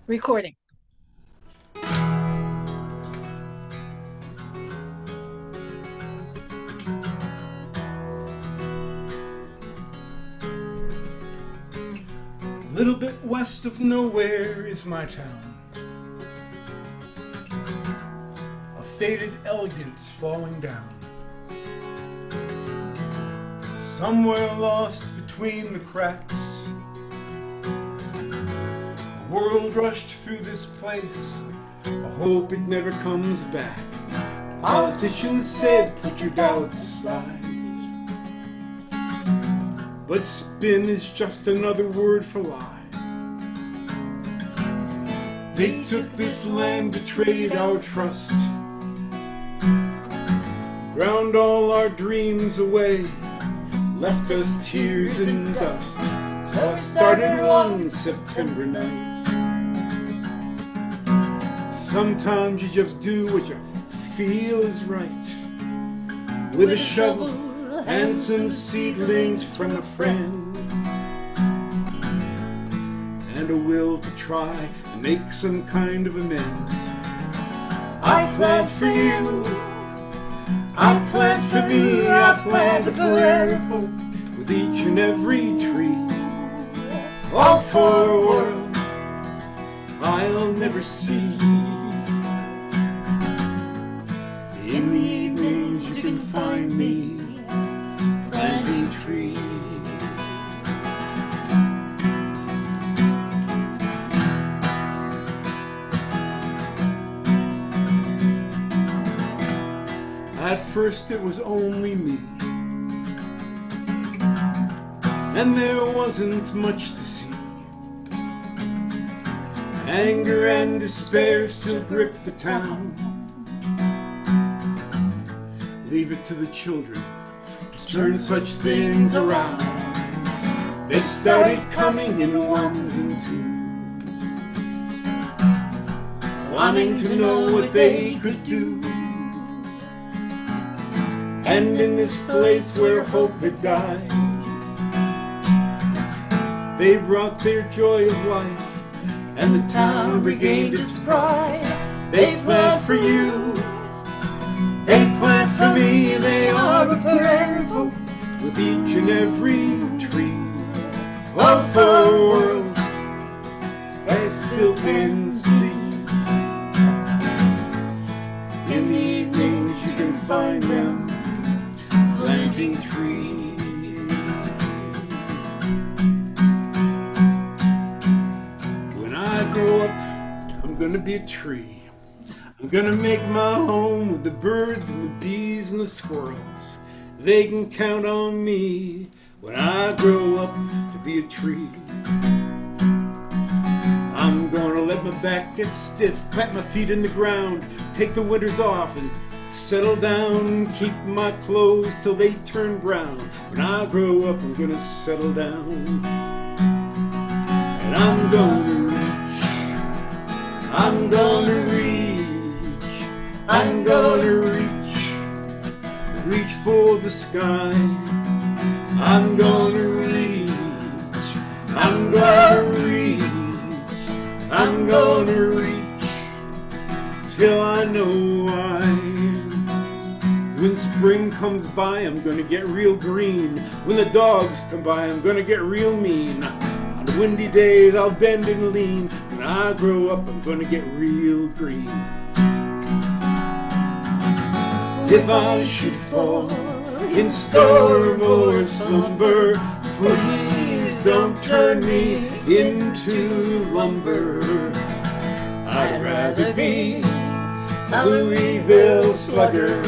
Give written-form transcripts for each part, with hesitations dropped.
Recording. A little bit west of nowhere is my town. A faded elegance falling down. Somewhere lost between the cracks. The world rushed through this place. I hope it never comes back. Politicians said, put your doubts aside. But spin is just another word for lie. They took this land, betrayed our trust, ground all our dreams away, left us tears and dust. So I started one September night. Sometimes you just do what you feel is right. With a shovel and some seedlings from a friend, and a will to try and make some kind of amends. I plant for you, I plant for me, I plant a prayer of hope with each and every tree, all for a world I'll never see. In the evenings you can find me planting trees. At first it was only me, and there wasn't much to see. Anger and despair still grip the town. Leave it to the children to turn such things around. They started coming in ones and twos, wanting to know what they could do. And in this place where hope had died, they brought their joy of life, and the town regained its pride. They plant for you, they plant for me, they are a prayer of hope with each and every tree. All for a world that still can see. In the evenings you can find them planting trees. When I grow up, I'm gonna be a tree. I'm gonna make my home with the birds and the bees and the squirrels. They can count on me when I grow up to be a tree. I'm gonna let my back get stiff, plant my feet in the ground, take the winters off and settle down, keep my clothes till they turn brown. When I grow up, I'm gonna settle down, and I'm gonna reach, I'm gonna reach, I'm gonna reach for the sky. I'm gonna reach, I'm gonna reach, I'm gonna reach till I know why. When spring comes by, I'm gonna get real green. When the dogs come by, I'm gonna get real mean. On windy days, I'll bend and lean. When I grow up, I'm gonna get real green. If I should fall in storm or slumber, please don't turn me into lumber. I'd rather be a Louisville slugger,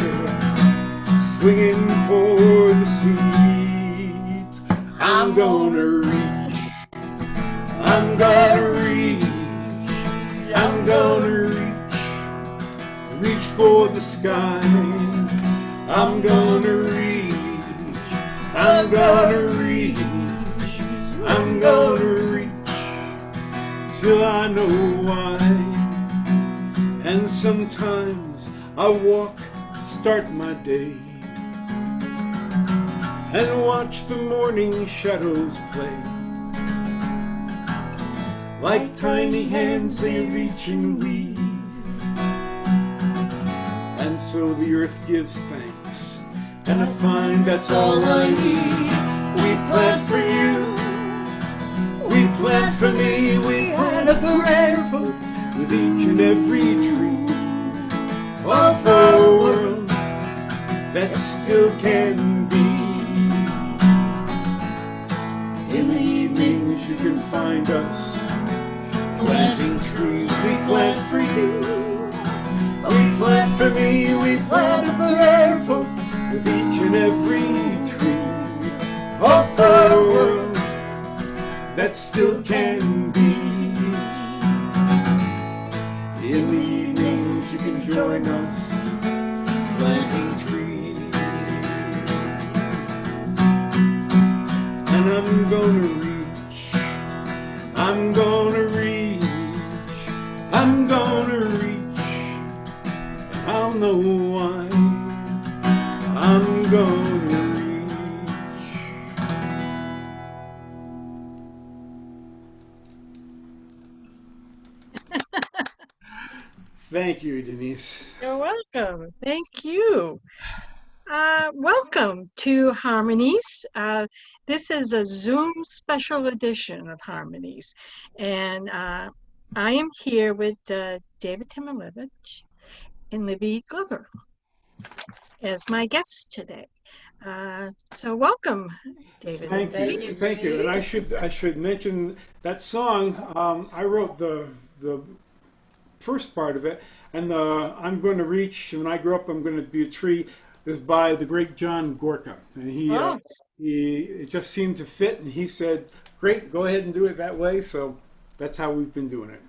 swinging for the seeds. I'm gonna reach, I'm gonna reach, I'm gonna reach for the sky. I'm gonna reach, I'm gonna reach, I'm gonna reach till I know why. And sometimes I walk, start my day, and watch the morning shadows play. Like tiny hands they reach and weave. And so the earth gives thanks, and I find that's all I need. We plant for you, we plant for me, we plant a parade of hope with each and every tree. All for a world that still can be. In the evenings you can find us planting trees. We plant for you, we plant for me, we plant a parade of hope with each and every tree. All for a world that still can be. In the evenings you can join us planting trees. And I'm gonna reach, I'm gonna reach, I'm gonna reach, and I'll know why I'm gonna reach. Thank you, Denise. You're welcome. Thank you. Welcome to Harmonies. This is a Zoom special edition of Harmonies. And I am here with David Tamulevich and Libby Glover as my guests today. So welcome, David. Thank you. Thank you. And I should mention that song. I wrote the first part of it, and the I'm going to reach. When I grow up, I'm going to be a tree. Is by the great John Gorka, and he it just seemed to fit, and he said, "Great, go ahead and do it that way." So that's how we've been doing it.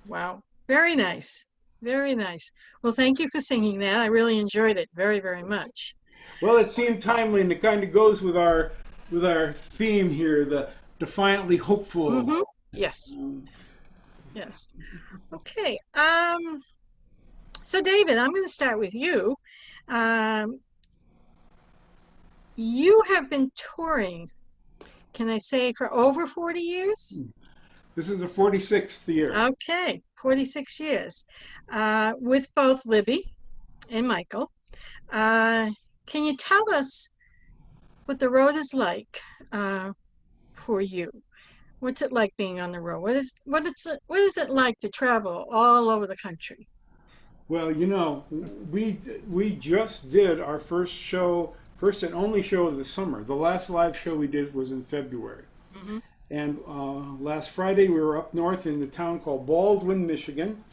Wow, very nice, very nice. Well, thank you for singing that. I really enjoyed it very, very much. Well, it seemed timely, and it kind of goes with our theme here, the defiantly hopeful. Mm-hmm. Yes. Yes. Okay. So David, I'm going to start with you. You have been touring, can I say, for over 40 years? This is the 46th year. Okay, 46 years, with both Libby and Michael. Can you tell us what the road is like for you? What's it like being on the road? What is it like to travel all over the country? Well, you know, we just did our first and only show of the summer. The last live show we did was in February. Mm-hmm. And last Friday we were up north in the town called Baldwin, Michigan,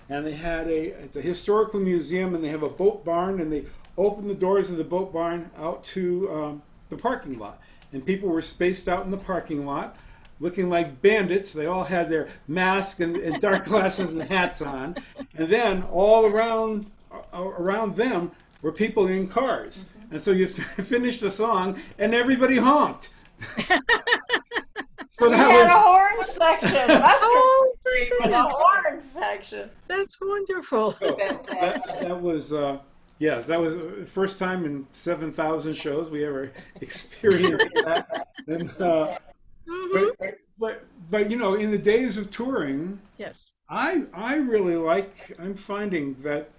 and it's a historical museum, and they have a boat barn, and they opened the doors of the boat barn out to the parking lot, and people were spaced out in the parking lot, looking like bandits. They all had their masks and dark glasses and hats on. And then all around them were people in cars. And so you finished the song and everybody honked. So we had a horn section. Oh, the horn section. That's wonderful. So that was... yes, that was the first time in 7,000 shows we ever experienced that. And, but you know, in the days of touring, yes, I really I'm finding that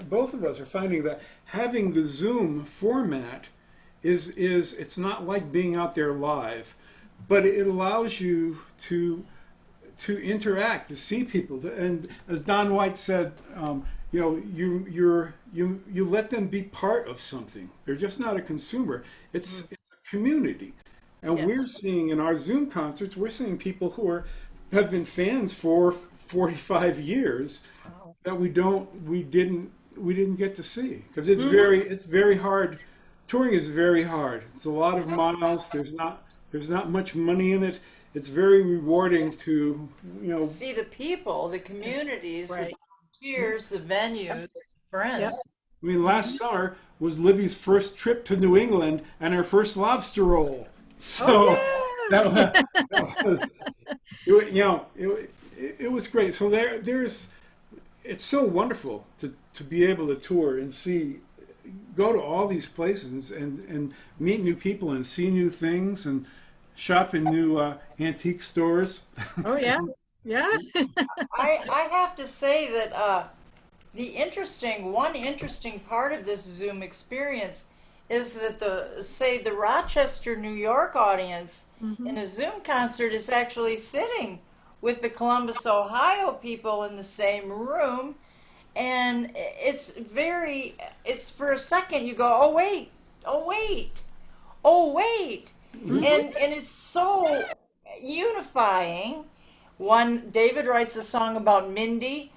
both of us are finding that having the Zoom format is it's not like being out there live, but it allows you to interact, to see people, and as Don White said, you know, you let them be part of something. They're just not a consumer. It's a community. And yes, we're seeing in our Zoom concerts, we're seeing people who have been fans for 45 years that we didn't get to see, because it's very hard. Touring is very hard. It's a lot of miles. There's not much money in it. It's very rewarding to, you know, see the people, the communities, right, the volunteers, the venues, friends. Yep. I mean, last summer was Libby's first trip to New England and her first lobster roll. So that was you know, it was great. So it's so wonderful to be able to tour and go to all these places and meet new people and see new things and shop in new antique stores. Oh yeah. Yeah. I have to say that one interesting part of this Zoom experience is that the Rochester, New York audience Hmm. in a Zoom concert is actually sitting with the Columbus, Ohio people in the same room, and it's for a second you go, oh wait, oh wait, oh wait, Hmm. and it's so unifying. One, David writes a song about Mindy,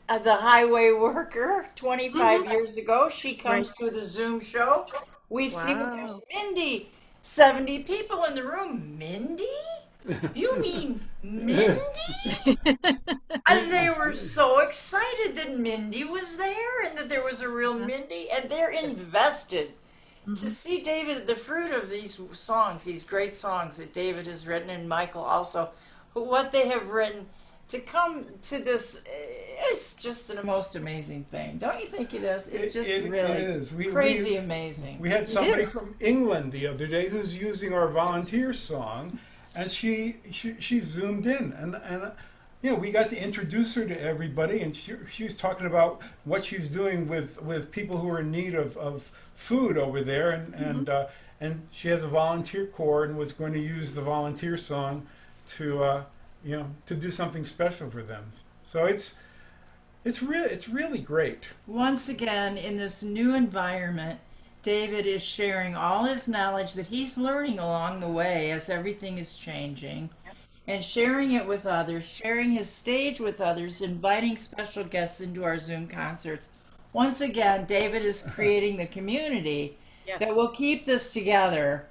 the highway worker, Hmm. 25 years ago. She Right. comes to the Zoom show. We see there's Wow. Mindy, 70 people in the room. Mindy? You mean Mindy? And they were so excited that Mindy was there and that there was a real Yeah. Mindy, and they're invested to Hmm. see David, the fruit of these songs, these great songs that David has written, and Michael also, what they have written, to come to this, it's just the most amazing thing. Don't you think it is? It's just It really is. crazy amazing. We had It somebody is. from England the other day who's using our volunteer song, and she zoomed in, and you know, we got to introduce her to everybody, and she was talking about what she was doing with people who are in need of food over there, Hmm. and she has a volunteer corps and was going to use the volunteer song to you know, to do something special for them. So it's really great. Once again, in this new environment, David is sharing all his knowledge that he's learning along the way as everything is changing, and sharing it with others, sharing his stage with others, inviting special guests into our Zoom concerts. Once again, David is creating the community that Yes. will keep this together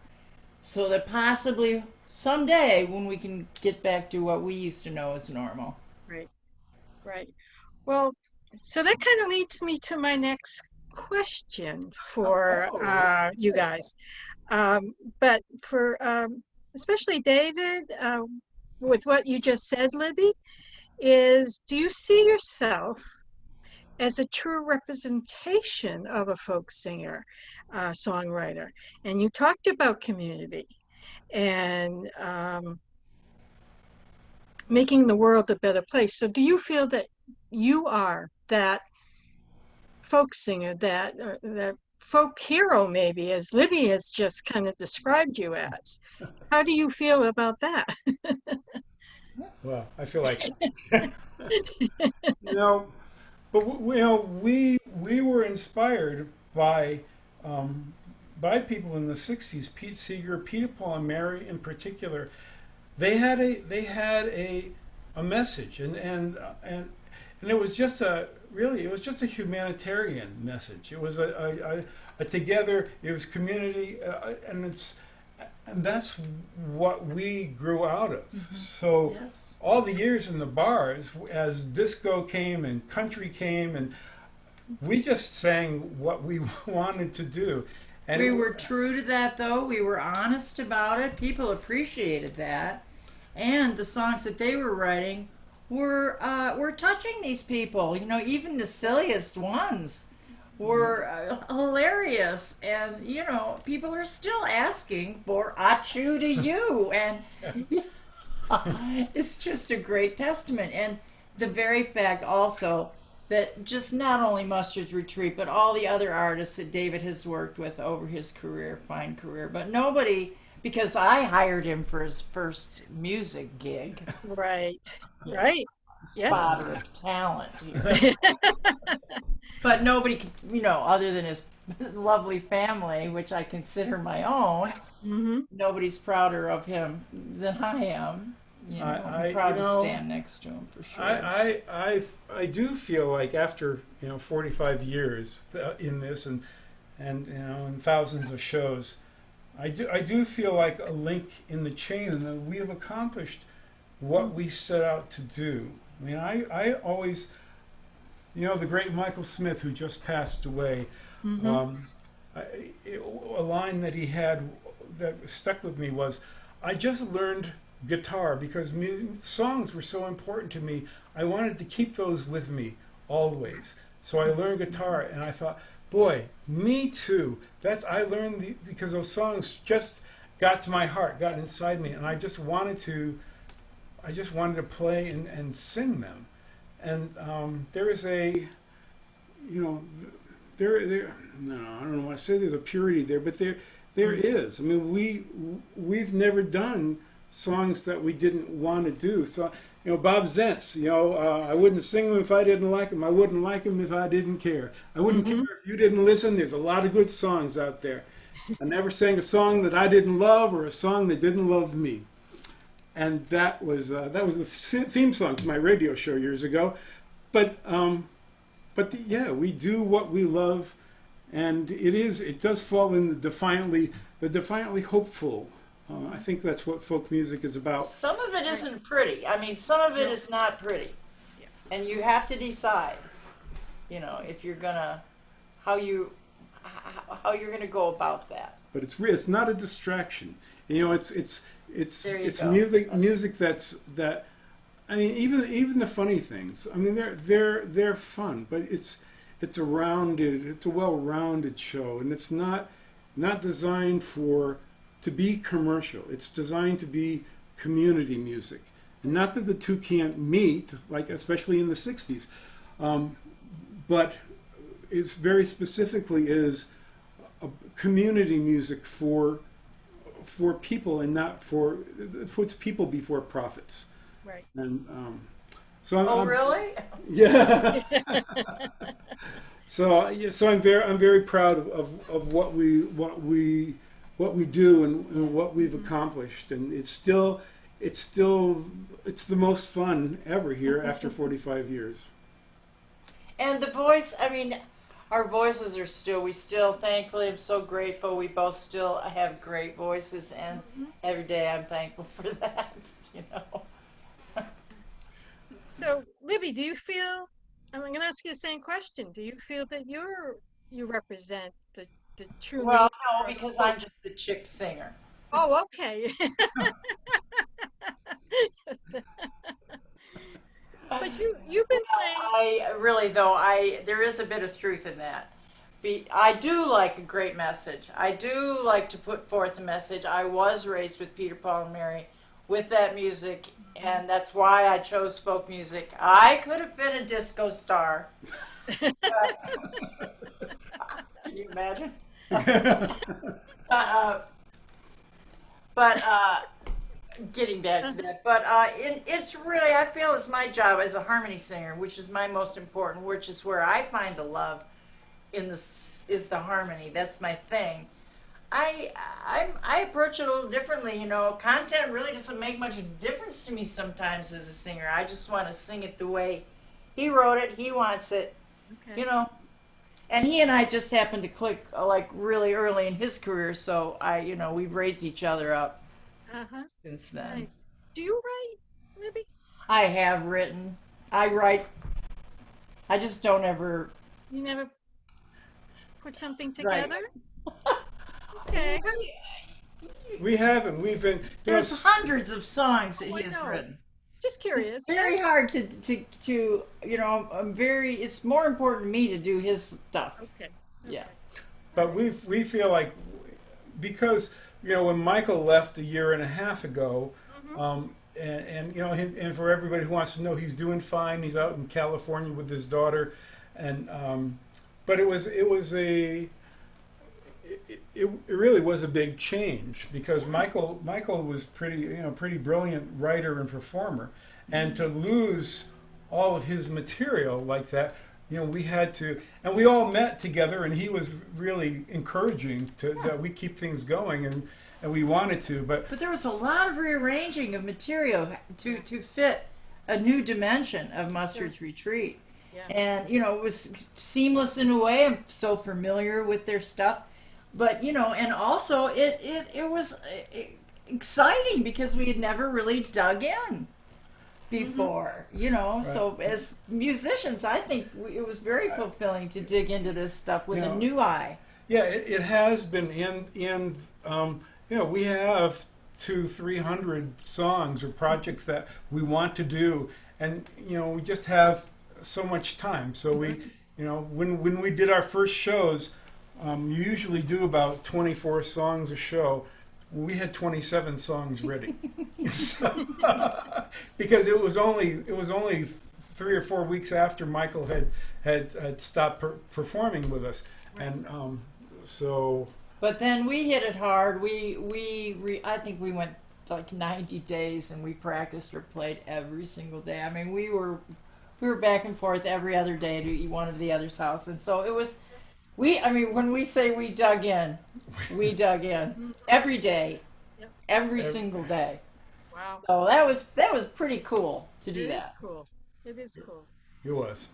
so that possibly someday when we can get back to what we used to know as normal. Right. Right. Well, so that kind of leads me to my next question for Oh, you guys. But for especially David, with what you just said, Libby, is do you see yourself as a true representation of a folk singer, songwriter? And you talked about community and making the world a better place. So do you feel that you are that folk singer, that folk hero, maybe, as Libby has just kind of described you as? How do you feel about that? well, I feel like you know, but you know, we were inspired um, by people in the '60s. Pete Seeger, Peter, Paul, and Mary, in particular. They had a message, and it was just a really, it was just a humanitarian message. It was a together. It was community, and that's what we grew out of. So Yes. all the years in the bars, as disco came and country came, and we just sang what we wanted to do, and We were true to that, though. We were honest about it. People appreciated that, and the songs that they were writing were touching these people. You know, even the silliest ones were hilarious, and you know, people are still asking for "Achu to you," and it's just a great testament. And the very fact also that just not only Mustard's Retreat, but all the other artists that David has worked with over his career, fine career, but nobody, because I hired him for his first music gig, Right, you know, right. Yes. spotter of talent here. But nobody, you know, other than his lovely family, which I consider my own, Hmm. nobody's prouder of him than I am. You know, I'm you proud to know, stand next to him for I, sure. I do feel like after, you know, 45 years in this, and you know, and thousands of shows, I do feel like a link in the chain, and that we have accomplished what we set out to do. I mean, I always, you know, the great Michael Smith, who just passed away, Hmm. um, I, a line that he had that stuck with me was, I just learned guitar because songs were so important to me. I wanted to keep those with me always. So I learned guitar, and I thought, boy, me too. I learned because those songs just got to my heart, got inside me, and I just wanted to I just wanted to play and sing them. And there is a, you know, there no, I don't know. I say there's a purity there, but there is. I mean, we've never done songs that we didn't want to do. So, Bob Zentz, I wouldn't sing him if I didn't like him. I wouldn't like him if I didn't care. I wouldn't care if you didn't listen. There's a lot of good songs out there. I never sang a song that I didn't love or a song that didn't love me. And that was the theme song to my radio show years ago. But yeah, we do what we love, and it does fall in the defiantly hopeful. I think that's what folk music is about. Some of it isn't pretty. I mean, some of it is not pretty, and you have to decide, if you're gonna how you're gonna go about that. But it's not a distraction. It's There you go. music that. I mean, even the funny things. I mean, they're fun, but it's a well-rounded show, and it's not designed to be commercial. It's designed to be community music, and not that the two can't meet, like especially in the '60s, but it's very specifically is a community music for people, and not it puts people before profits. Right. And so Really? Yeah. So I'm very proud of what we do and what we've accomplished, and it's the most fun ever here after 45 years. And the voice, I mean, our voices are we still, thankfully, I'm so grateful. We both still have great voices, and every day I'm thankful for that. So, Libby, do you feel, I'm going to ask you the same question. Do you feel that you represent the true Well, meaning no, because I'm just the chick singer. Oh, okay. But you've been playing. There is a bit of truth in that. I do like a great message. I do like to put forth a message. I was raised with Peter, Paul, and Mary with that music, and that's why I chose folk music. I could have been a disco star. Can you imagine? But getting back to that, but it's really, I feel it's my job as a harmony singer, which is my most important, which is where I find the love is the harmony. That's my thing. I approach it a little differently. Content really doesn't make much difference to me sometimes as a singer. I just want to sing it the way he wrote it, he wants it, Okay. And he and I just happened to click like really early in his career, so we've raised each other up Uh-huh. since then. Nice. Do you write, Libby? I have written. I write. I just don't ever. You never put something Right. together? Okay. We haven't. We've been. There's hundreds of songs that Oh, he I has know. written. Just curious. It's very hard to I'm very. It's more important to me to do his stuff. Okay. Yeah. But we feel like, because when Michael left a year and a half ago, and for everybody who wants to know, he's doing fine. He's out in California with his daughter, and but it really was a big change, because Michael was pretty brilliant writer and performer, and to lose all of his material like that, we had to, and we all met together, and he was really encouraging that we keep things going, and we wanted to, but But there was a lot of rearranging of material to fit a new dimension of Mustard's Retreat. Yeah. And, it was seamless in a way. I'm so familiar with their stuff. But, and also it was exciting because we had never really dug in before, So as musicians, I think it was very fulfilling to dig into this stuff with a new eye. yeah, it has been, we have 200-300 songs or projects that we want to do, and we just have so much time. So we, when we did our first shows, you usually do about 24 songs a show. we had 27 songs ready. So, because it was only 3 or 4 weeks after Michael had stopped performing with us, and so. But then we hit it hard. I think we went like 90 days, and we practiced or played every single day. I mean, we were back and forth every other day to one of the other's house, and so it was. I mean, when we say we dug in every day, Yep. every single day. Wow. So that was pretty cool to do It is that. cool. It is cool. It was.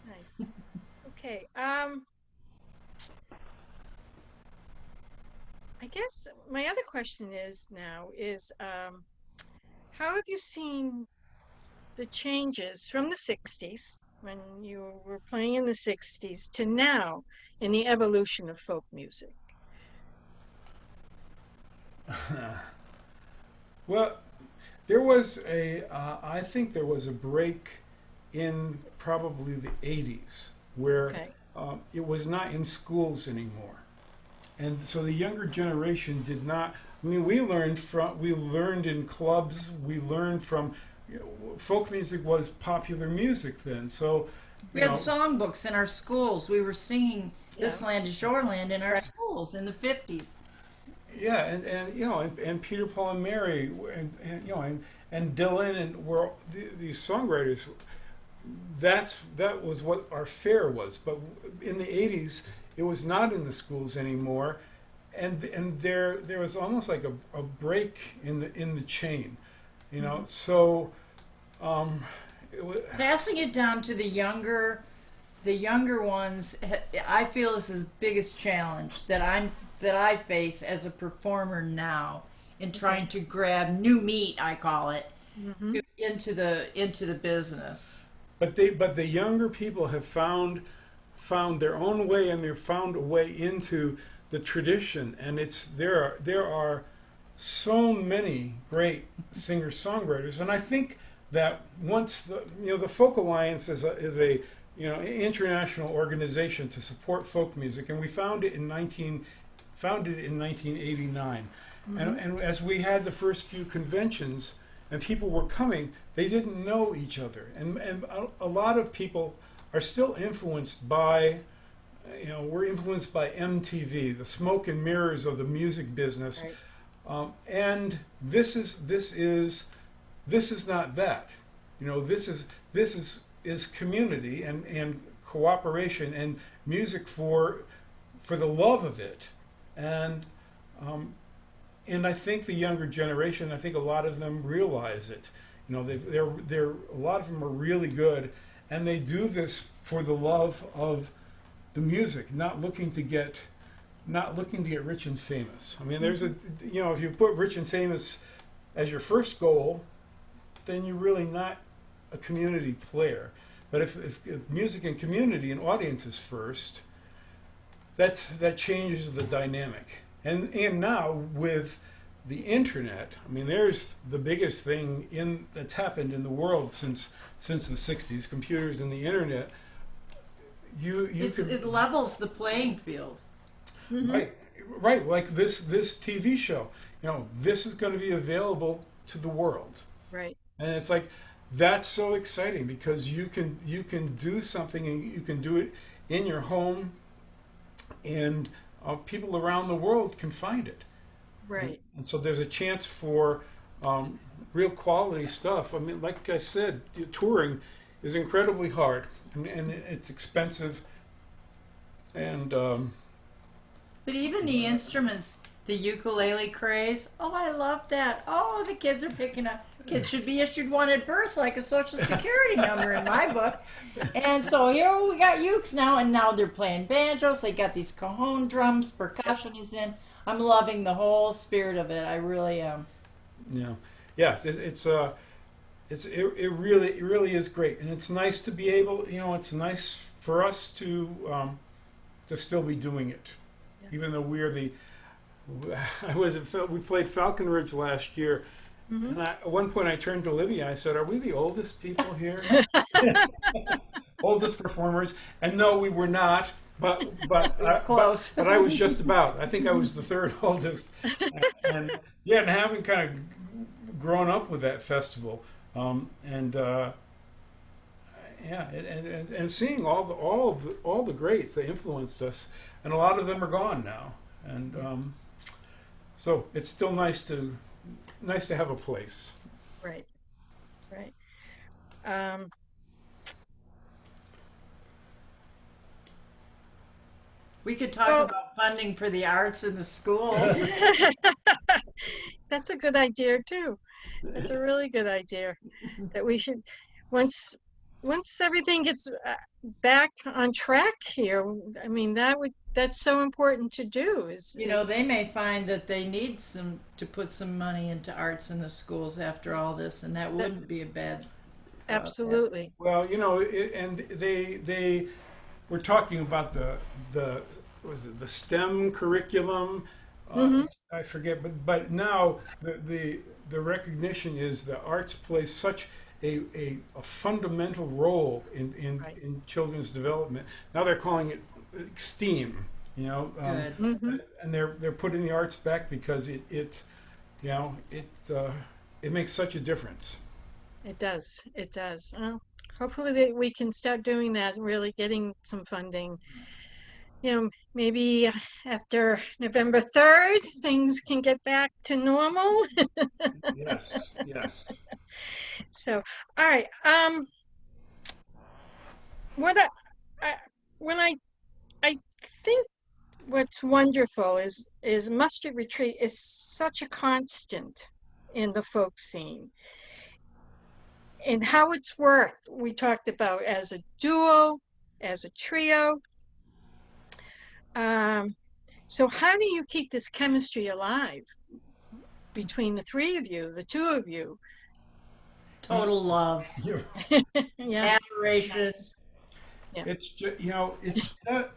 Nice. Okay. I guess my other question is how have you seen the changes from the 60s when you were playing in the 60s to now in the evolution of folk music? Well, I think there was a break in probably the 80s where Okay. it was not in schools anymore. And so the younger generation did not. I mean, we learned in clubs. We learned from folk music was popular music then. So We had songbooks in our schools. We were singing "This Yeah. Land is Your Land" in our schools in the 50s. yeah, and Peter, Paul, and Mary, and Dylan, and were these songwriters. That was what our fare was. But in the 80s, it was not in the schools anymore, and there was almost like a break in the chain, So Passing it down to the younger ones, I feel is the biggest challenge that I face as a performer now in trying to grab new meat, I call it, into the business. But the younger people have found their own way, and they've found a way into the tradition, and there are so many great singer songwriters, and I think that once the Folk Alliance is a international organization to support folk music, and we founded it in 1989, and as we had the first few conventions and people were coming, they didn't know each other, and a lot of people are still influenced by, we're influenced by MTV, the smoke and mirrors of the music business, Right. and this is not that. This is community and cooperation and music for the love of it, and I think the younger generation, I think a lot of them realize it. A lot of them are really good, and they do this for the love of the music, not looking to get rich and famous. I mean, there's if you put rich and famous as your first goal, then you're really not a community player. But if music and community and audience is first, that changes the dynamic. And now with the internet, I mean, there's the biggest thing that's happened in the world since the 60s, computers and the internet. It levels the playing field. Right, like this TV show. This is going to be available to the world. Right. And it's like, that's so exciting because you can do something, and you can do it in your home, and people around the world can find it. Right. And so there's a chance for real quality stuff. I mean, like I said, touring is incredibly hard, and it's expensive, and But even the instruments, the ukulele craze, oh, I love that. Oh, the kids are picking up. Kids should be issued one at birth, like a social security number in my book. And so here we got ukes now, and now they're playing banjos. They got these cajon drums, percussion is in. I'm loving the whole spirit of it. I really am. Yes, it really is great, and it's nice to be able. It's nice for us to still be doing it, even though we're the. We played Falcon Ridge last year, and at one point I turned to Libby and I said, "Are we the oldest people here? Oldest performers?" And no, we were not. but It was close. but I was just about. I think I was the third oldest, and yeah, and having kind of grown up with that festival, and yeah, and seeing all the greats that influenced us, and a lot of them are gone now, and so it's still nice to have a place. Right, right. Um, We could talk well, about funding for the arts in the schools. that's a good idea too. That's a really good idea that we should once once everything gets back on track here. I mean, that's so important to do You know, is they may find that they need some to put some money into arts in the schools after all this, and that that wouldn't be a bad. Bad. absolutely. Well, and they were talking about the was it the STEM curriculum? Hmm. I forget, but now the recognition is the arts plays such a fundamental role Right. in children's development. Now they're calling it STEAM, Good. Hmm. and they're putting the arts back because it you know it makes such a difference. It does. It does. Well, hopefully we can start doing that, really getting some funding. Maybe after November 3rd, things can get back to normal. Yes, yes. So, all right. What I when I think what's wonderful is Mustard Retreat is such a constant in the folk scene and how it's worked. We talked about as a duo, as a trio. Um, so how do you keep this chemistry alive between the three of you, the two of you? Total love, You Yeah, admiration. nice. Yeah. It's just,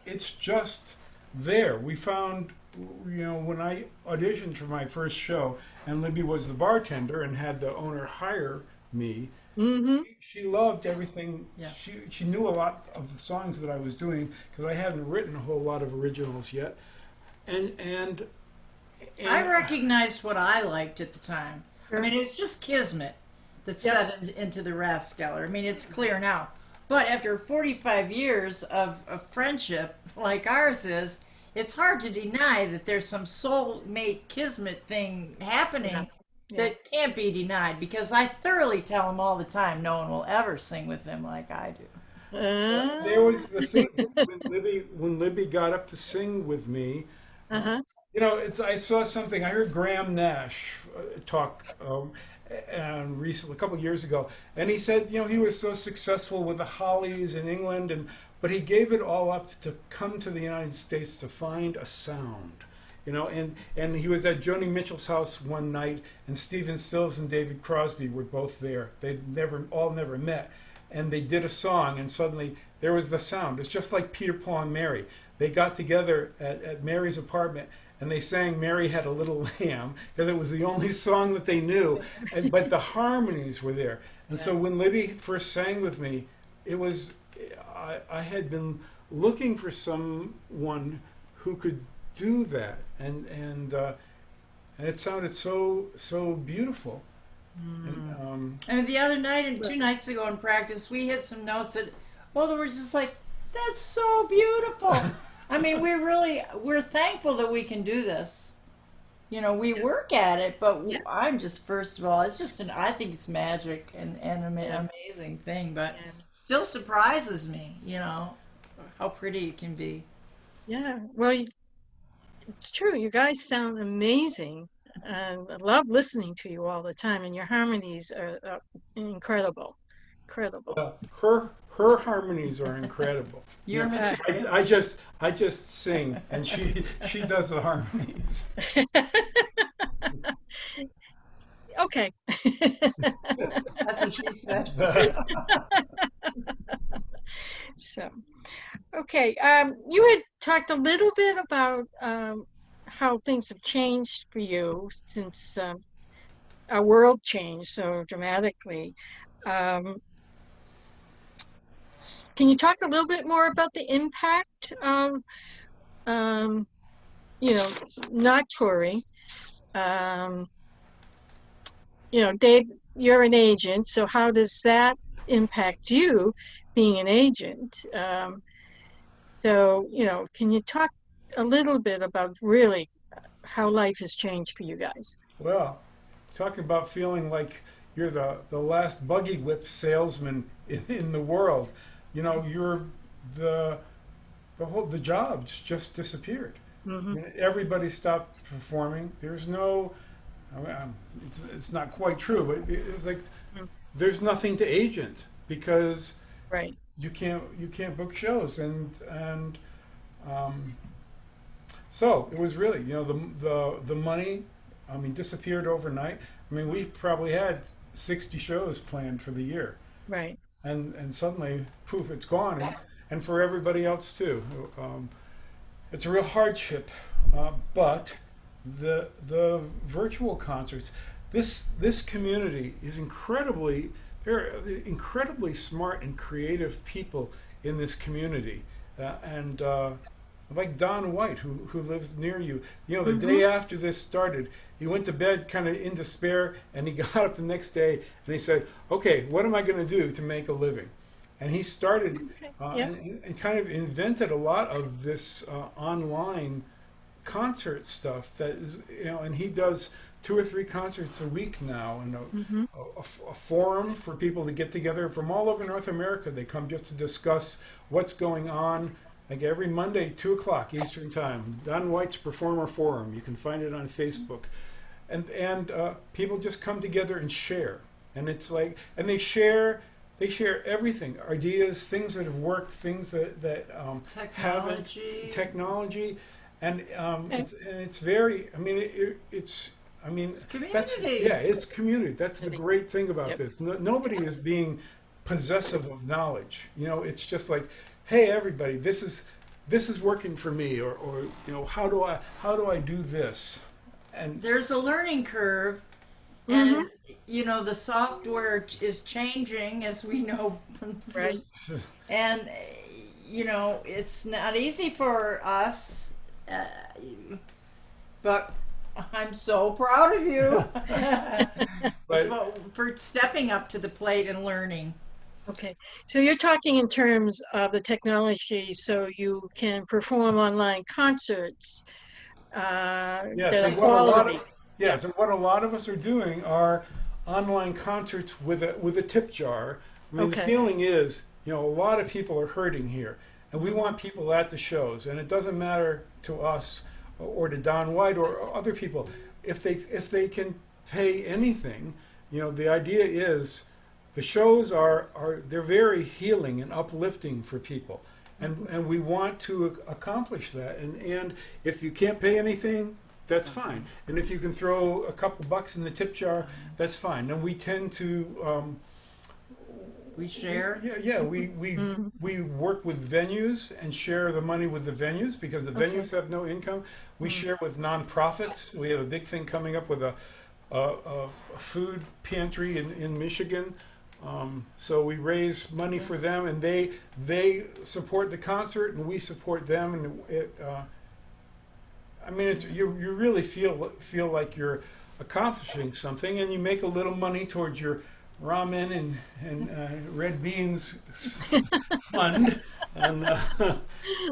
it's just there. We found, when I auditioned for my first show, and Libby was the bartender and had the owner hire me. Mm-hmm. She loved everything. Yeah. She knew a lot of the songs that I was doing because I hadn't written a whole lot of originals yet, and and I and recognized what I liked at the time. I Sure. mean, it's just kismet that Yep. set into the Rathskeller. I mean, it's clear now. But after 45 years of friendship like ours is, it's hard to deny that there's some soulmate kismet thing Yeah. happening Yeah. that can't be denied because I thoroughly tell him all the time no one will ever sing with him like I do. there Uh, was the thing when Libby got up to sing with me. uh-huh. It's I saw something. I heard Graham Nash talk and recently, a couple of years ago, and he said, he was so successful with the Hollies in England, but he gave it all up to come to the United States to find a sound. And he was at Joni Mitchell's house one night, and Stephen Stills and David Crosby were both there. They'd never met, and they did a song, and suddenly there was the sound. It's just like Peter, Paul, and Mary. They got together at Mary's apartment, and they sang "Mary Had a Little Lamb" because it was the only song that they knew, but the harmonies were there. And so Yeah. when Libby first sang with me, it was I had been looking for someone who could do that, and it sounded so beautiful. And I mean, the other night and 2 nights ago in practice, we hit some notes that both of us were just like, that's so beautiful. I mean, we're thankful that we can do this. You know, we work at it, but Yeah. I'm just, first of all, it's just I think it's magic and an Yeah. amazing thing, but Yeah. still surprises me, how pretty it can be. Yeah. Well, it's true. You guys sound amazing. And I love listening to you all the time, and your harmonies are incredible. Incredible. her harmonies are incredible. Your Uh, material. I just sing, and she does the harmonies. okay. That's what she said. So, okay. You had talked a little bit about how things have changed for you since our world changed so dramatically. Um, can you talk a little bit more about the impact of, um, you know, not touring? Um, Dave, you're an agent, so how does that impact you being an agent? Can you talk a little bit about really how life has changed for you guys? Well, talking about feeling like you're the last buggy whip salesman in the world. You know, you're the the jobs just disappeared. I Hmm. mean, everybody stopped performing. There's no, I mean, it's not quite true, but it was like there's nothing to agent because Right. you can't book shows and um, so it was really, you know, the money, I mean, disappeared overnight. I mean, we probably had 60 shows planned for the year, Right. and suddenly, poof, it's gone, and for everybody else too. It's a real hardship, but the virtual concerts, this community is incredibly, there are incredibly smart and creative people in this community, and like Don White, who lives near you. You know, the Hmm. day after this started, he went to bed kind of in despair, and he got up the next day and he said, "Okay, what am I going to do to make a living?" And he started Okay. Yeah. and kind of invented a lot of this online concert stuff that is, you know, and he does 2 or 3 concerts a week now, and Hmm. a forum for people to get together from all over North America. They come just to discuss what's going on. Like every Monday, 2 o'clock Eastern Time, Don White's Performer Forum. You can find it on Facebook, and people just come together and share. And it's like, and they share everything, ideas, things that have worked, things that haven't, Technology. technology, Okay. and it's very. I mean, it's. I mean, It's that's yeah, community. it's community. That's the great thing about Yep. this. No, nobody is being possessive of knowledge. You know, it's just like, hey, everybody, this is working for me, or you know, how do I do this? And There's a learning curve, Hmm. and you know the software is changing as we know. Right. And you know it's not easy for us, uh, but I'm so proud of you but for stepping up to the plate and learning. Okay. So you're talking in terms of the technology so you can perform online concerts yes, that are and what a lot of quality. Yeah. yes, and what a lot of us are doing are online concerts with a tip jar. I mean, the Okay. feeling is, you know, a lot of people are hurting here, and we Hmm. want people at the shows, and it doesn't matter to us or to Don White or other people if they can pay anything. You know, the idea is the shows are they're very healing and uplifting for people. And we want to accomplish that. And if you can't pay anything, that's fine. And if you can throw a couple bucks in the tip jar, that's fine. And we tend to, We share. Hmm. we work with venues and share the money with the venues because the Okay. venues have no income. We Mm. share with nonprofits. We have a big thing coming up with a food pantry in Michigan. So we raise money for Yes. them, and they support the concert, and we support them, and I mean, you really feel like you're accomplishing something, and you make a little money towards your ramen and red beans fund, and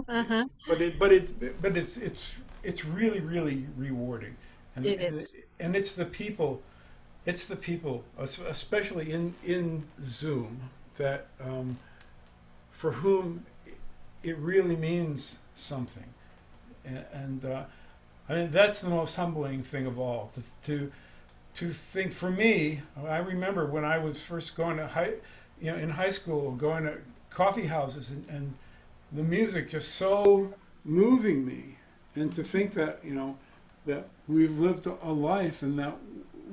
Uh-huh. but it's really really rewarding, and It and is. and it's the people, especially in Zoom, that for whom it really means something, and I mean that's the most humbling thing of all. To think for me, I remember when I was first going to in high school, going to coffee houses and the music just so moving me, and to think that that we've lived a life and that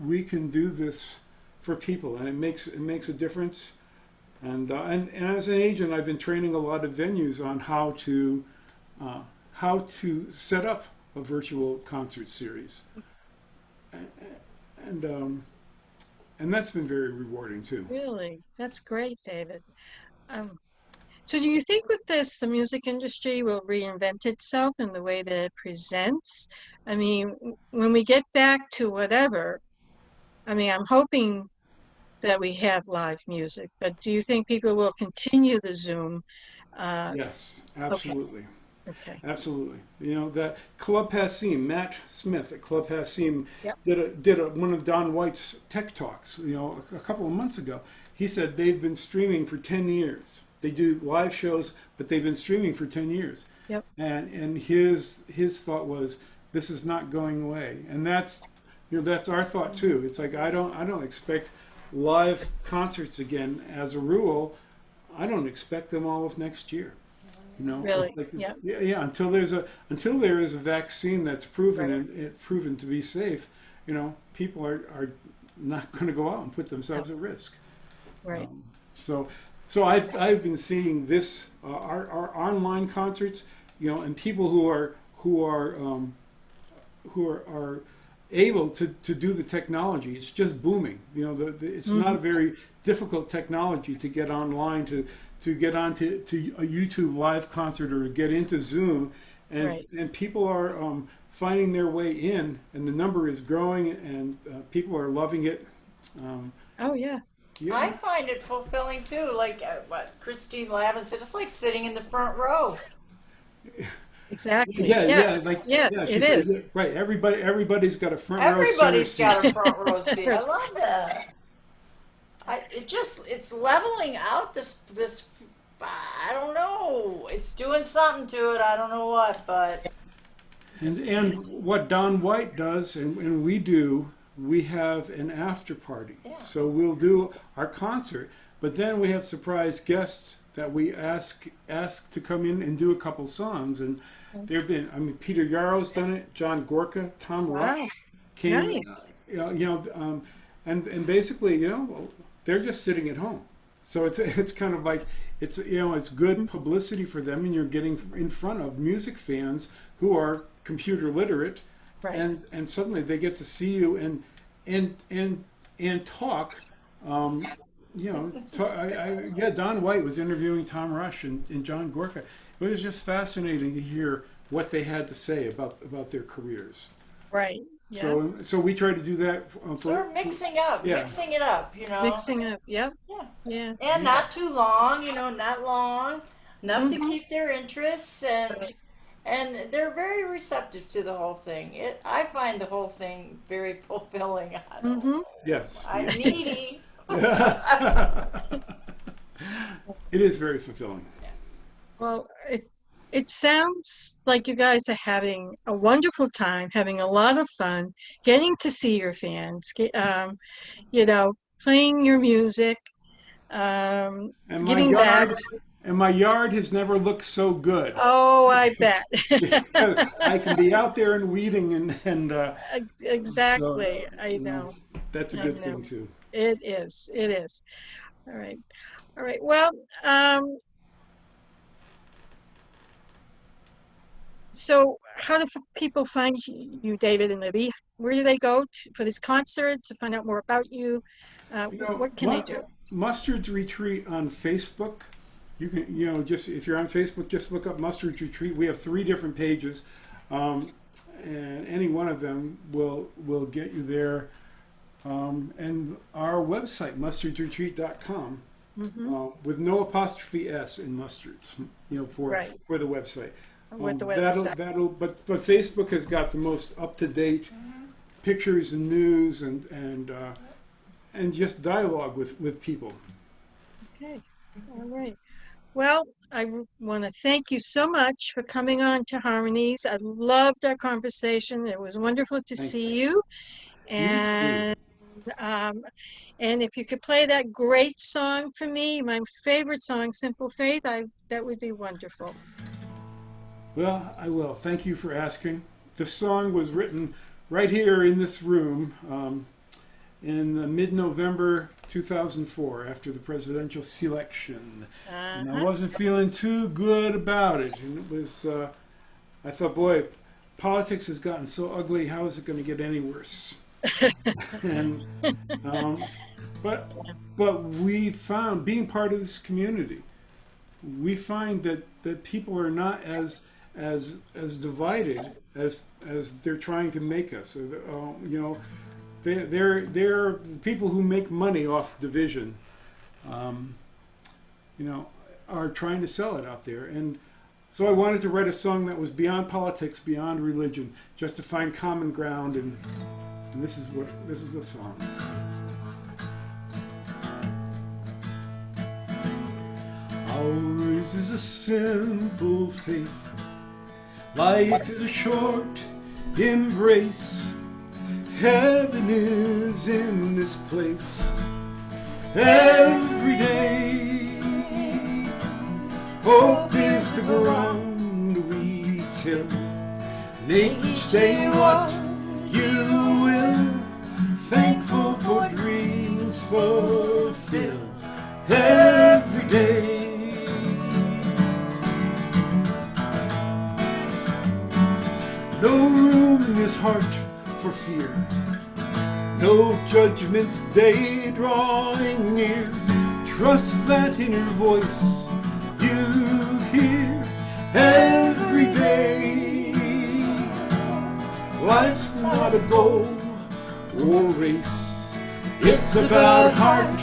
we can do this for people, and it makes a difference. And as an agent, I've been training a lot of venues on uh, how to set up a virtual concert series, and um, and that's been very rewarding too. Really. That's great, David. Um, So do you think with this, the music industry will reinvent itself in the way that it presents? I mean, when we get back to whatever, I mean, I'm hoping that we have live music, but do you think people will continue the Zoom? Uh, Yes, okay, absolutely. okay. Absolutely. You know, that Club Passim, Matt Smith at Club Passim Yep. did one of Don White's tech talks, you know, a couple of months ago. He said they've been streaming for 10 years. They do live shows, but they've been streaming for 10 years. Yep. And his thought was this is not going away. And that's, you know, that's our thought too. It's like I don't expect live concerts again as a rule. I don't expect them all of next year. You know, Really? like Yep. yeah, until there is a vaccine that's proven Right. and it proven to be safe, you know, people are not going to go out and put themselves Yep. at risk. Right. Um, so I've been seeing this our online concerts, you know, and people who are able to do the technology. It's just booming. You know, it's not a Hmm. very difficult technology to get online to get onto to a YouTube live concert or to get into Zoom, Right. and people are finding their way in, and the number is growing, and people are loving it. Um, Oh, yeah. I yeah, find it fulfilling too. Like what Christine Lavin said, it's like sitting in the front row. Exactly. yeah, Yes. like Yes, yeah, she it said is. yeah, right. Everybody's got a front row center Everybody's seat. got a front row seat. I love that. It's leveling out this. I don't know. It's doing something to it. I don't know what, but And what Don White does, and we do, we have an after party. yeah. So we'll do our concert, but then we have surprise guests that we ask to come in and do a couple songs. And there've been, I mean, Peter Yarrow's done it, John Gorka, Tom Wow. Rush came, Nice. and basically, you know, they're just sitting at home. So it's kind of like it's you know it's good publicity for them, and you're getting in front of music fans who are computer literate, Right. and suddenly they get to see you and talk. Um, you know, yeah, Don White was interviewing Tom Rush and John Gorka. It was just fascinating to hear what they had to say about their careers. Right. Yeah. So we try to do that So we're yeah. mixing it up, Mixing up. Yep. Yeah. Yeah. And Yeah. not too long, not long, enough to Hmm. keep their interests, and they're very receptive to the whole thing. I find the whole thing very fulfilling. I don't Hmm. know. Yes. I'm needy. It is very fulfilling. Well, it sounds like you guys are having a wonderful time, having a lot of fun, getting to see your fans, you know, playing your music, um, And my giving back. yard and my yard has never looked so good Oh, I bet. because I can be out there and weeding so Exactly. I you know know. that's a I good know. thing too. It is. It is. All right. All right. Well, so how do people find you, David and Libby? Where do they go for these concerts to find out more about you? You know, What can they do? Mustard's Retreat on Facebook. You can, you know, just if you're on Facebook, just look up Mustard's Retreat. We have 3 different pages, um, and any one of them will get you there. And our website, mustardsretreat.com, Hmm. with no apostrophe s in mustards, you know, Right. for the website. With the That'll website. but Facebook has got the most up to date pictures and news and just dialogue with people. Okay. All right. Well, I want to thank you so much for coming on to Harmonies. I loved our conversation. It was wonderful to Thank see you. you too. And um, and if you could play that great song for me, my favorite song, Simple Faith, that would be wonderful. Well, I will. Thank you for asking. The song was written right here in this room in mid-November 2004 after the presidential election. And I Uh-huh. wasn't feeling too good about it. And it was, I thought, boy, politics has gotten so ugly. How is it going to get any worse? and um, but we found being part of this community, we find that people are not as divided as they're trying to make us. You know, they're people who make money off division. Um, you know, are trying to sell it out there. And so I wanted to write a song that was beyond politics, beyond religion, just to find common ground. And this is the song. Ours is a simple faith. Life is a short embrace. Heaven is in this place every day. Hope is the ground we till. Make each day what you will. Thankful for dreams fulfilled every day. No room in this heart for fear. No judgment day drawing near. Trust that inner voice you hear every day. Life's not a goal or race. It's about heart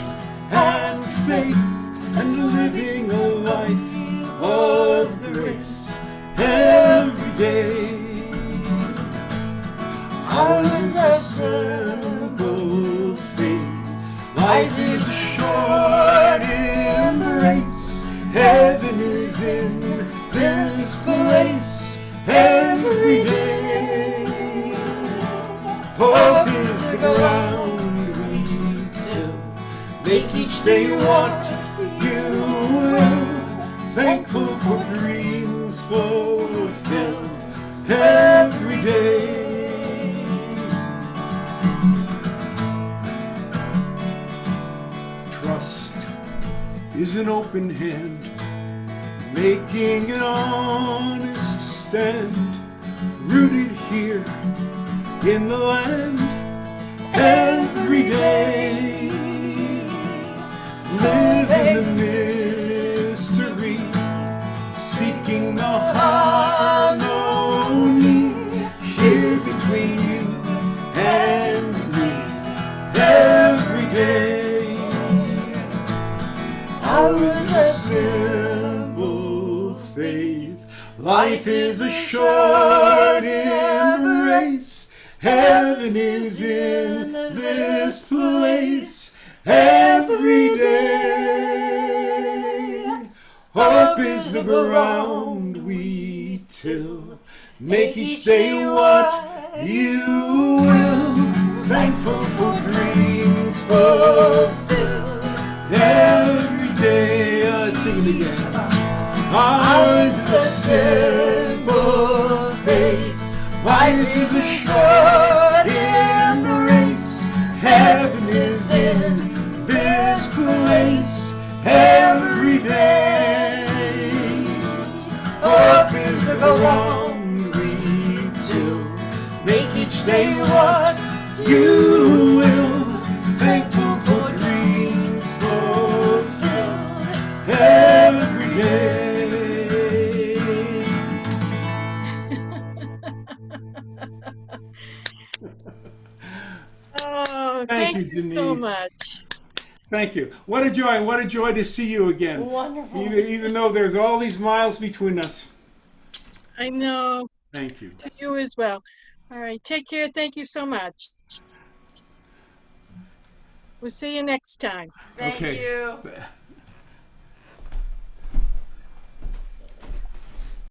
and faith and living a life of grace every day. Ours is a simple faith. Life is a short embrace. Heaven is in this place every day. Hope is the ground we till. Make each day what you will. Thankful for dreams fulfilled every day. Trust is an open hand, making an honest stand, rooted here in the land every day. Live in the mystery, seeking the harmony here between you and me every day. Ours is a simple faith. Life is a short embrace. Heaven is in this place every day. Hope is the ground we till. Make each day what you will. Thankful for dreams fulfilled every day. Let's sing it again. Ours is a simple faith. Life is a short embrace. Heaven is in this place every day. Hope is the ground we till. Make each day what you will. Thankful for dreams fulfilled every day. Oh, Thank you, thank you Denise. so much. Thank you. What a joy to see you again. Wonderful. Even though there's all these miles between us. I know, Thank you. to you as well. All right, take care. Thank you so much. We'll see you next time. Thank Okay. you.